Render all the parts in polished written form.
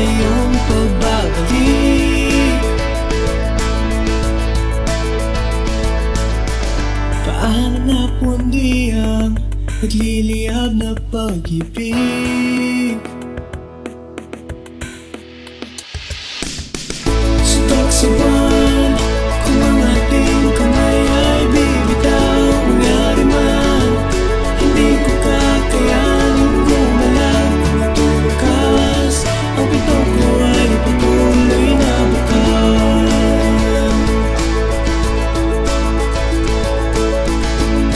iyong pagbabalik. Paano napundi ang nagliliyab na pag-ibig? Suntok sa buwan, kung ang ating kamay ay bibitaw, mangyari man, hindi ko kakayanin gumalaw. Kung ito'y wakas, ang pinto ko ay patuloy na bukas.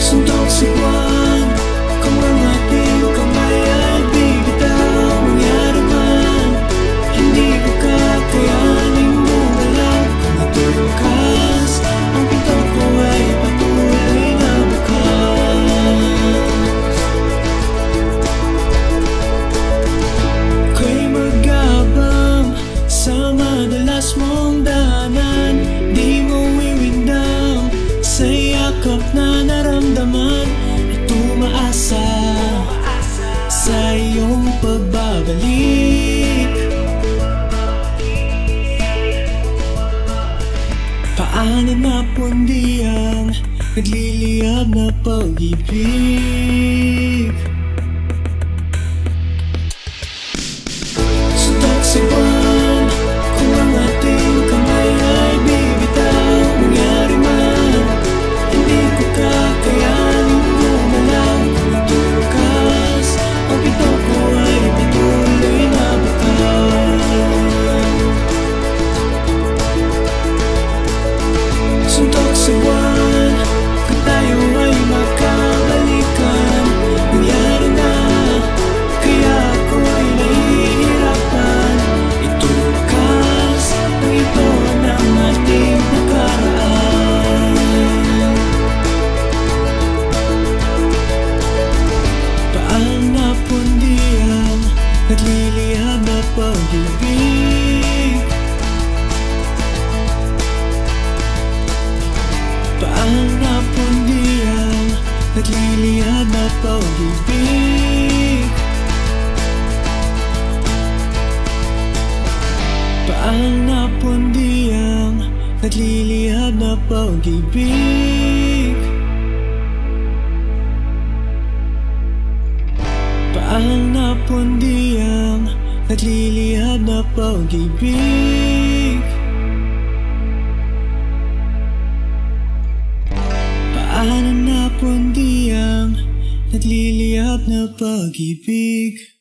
Suntok sa buwan, kung ang ating kamay ay bibitaw, mangyari man, hindi ko kakayanin gumalaw. Kung ito'y wakas, ang pinto ko ay patuloy na bukas. Ako'y magabang sa madalas mong daanan, di mo iwindang sa yakap na naramdaman, at umaasa sa iyong pagbabalik. Paano napundi ang nagliliyab na pag-ibig? Suntok sa buwan, kung ang ating kamay ay bibitaw, mangyari man, hindi ko kakayanin gumalaw. Kung ito'y wakas, ang pinto ko ay patuloy na bukas. Suntok sa buwan, kung tayo ay magkabalikan, nangyari na, kaya ako'y nahihirapan. Ito'y wakas, ang ito ng ating nakaraan. Paano napundi ang nagliliyab na pag-ibig? Paano napundi ang nagliliyab na pag-ibig? Paano napundi ang nagliliyab na pag-ibig? Paano napundi ang nagliliyab na pag-ibig? Paano napundi ang nagliliyab na pag-ibig?